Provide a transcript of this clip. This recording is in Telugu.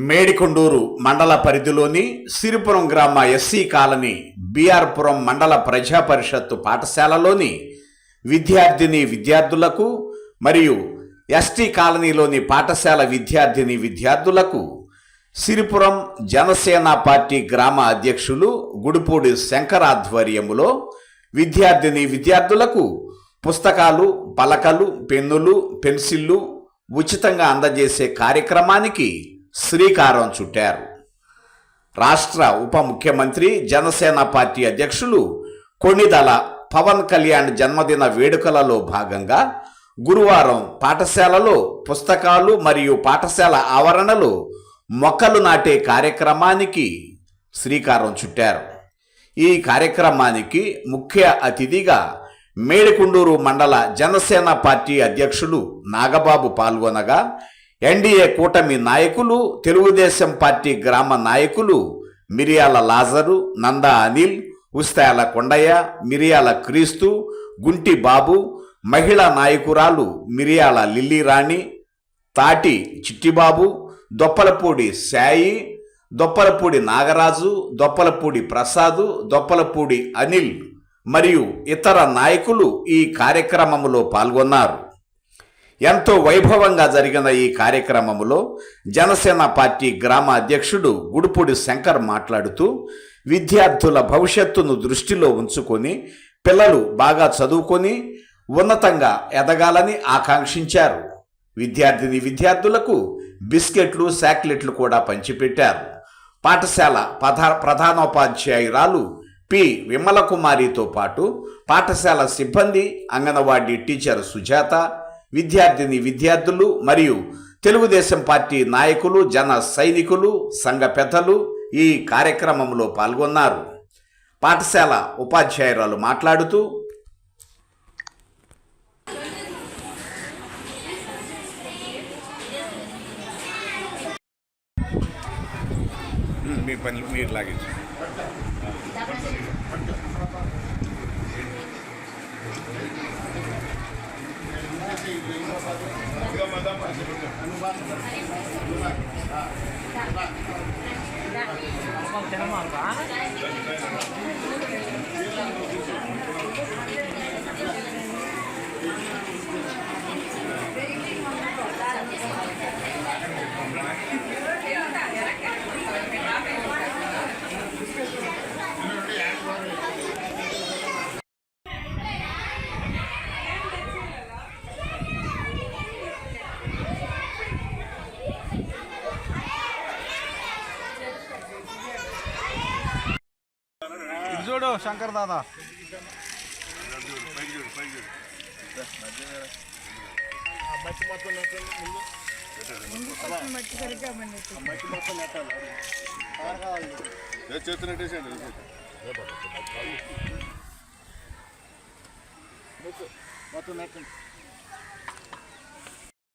మేడికొండూరు మండల పరిధిలోని సిరిపురం గ్రామ ఎస్సీ కాలనీ బిఆర్పురం మండల ప్రజా పరిషత్తు పాఠశాలలోని విద్యార్థులకు మరియు ఎస్టీ కాలనీలోని పాఠశాల విద్యార్థులకు సిరిపురం జనసేన పార్టీ గ్రామ అధ్యక్షులు గుడిపూడి శంకర్ ఆధ్వర్యములో విద్యార్థులకు పుస్తకాలు, పలకలు, పెన్నులు, పెన్సిళ్ళు ఉచితంగా అందజేసే కార్యక్రమానికి శ్రీకారం చుట్టారు. రాష్ట్ర ఉప ముఖ్యమంత్రి జనసేన పార్టీ అధ్యక్షులు కొణిదల పవన్ కళ్యాణ్ జన్మదిన వేడుకలలో భాగంగా గురువారం పాఠశాలలో పుస్తకాలు మరియు పాఠశాల ఆవరణలో మొక్కలు నాటే కార్యక్రమానికి శ్రీకారం చుట్టారు. ఈ కార్యక్రమానికి ముఖ్య అతిథిగా మేడికొండూరు మండల జనసేన పార్టీ అధ్యక్షులు నాగబాబు పాల్గొనగా ఎన్డీఏ కూటమి నాయకులు, తెలుగుదేశం పార్టీ గ్రామ నాయకులు మిరియాల లాజరు, నందా అనిల్, ఉస్తాయాల కొండయ్య, మిరియాల క్రీస్తు, గుంటి బాబు, మహిళా నాయకురాలు మిరియాల లిల్లీరాణి, తాటి చిట్టిబాబు, దొప్పలపూడి సాయి, దొప్పలపూడి నాగరాజు, దొప్పలపూడి ప్రసాదు, దొప్పలపూడి అనిల్ మరియు ఇతర నాయకులు ఈ కార్యక్రమంలో పాల్గొన్నారు. ఎంతో వైభవంగా జరిగిన ఈ కార్యక్రమంలో జనసేన పార్టీ గ్రామ అధ్యక్షుడు గుడిపూడి శంకర్ మాట్లాడుతూ విద్యార్థుల భవిష్యత్తును దృష్టిలో ఉంచుకొని పిల్లలు బాగా చదువుకొని ఉన్నతంగా ఎదగాలని ఆకాంక్షించారు. విద్యార్థులకు బిస్కెట్లు, చాక్లెట్లు కూడా పంచిపెట్టారు. పాఠశాల ప్రధానోపాధ్యాయురాలు పి విమలకుమారితో పాటు పాఠశాల సిబ్బంది, అంగన్వాడీ టీచర్ సుజాత, విద్యార్థులు మరియు తెలుగుదేశం పార్టీ నాయకులు, జన సైనికులు, సంఘ పెద్దలు ఈ కార్యక్రమంలో పాల్గొన్నారు. పాఠశాల ఉపాధ్యాయురాలు మాట్లాడుతూ మీ పని మీరు లాగించు. చూడు శంకర్ దాదా చేతున్నట్టేసండి మొత్తం నెట్టండి.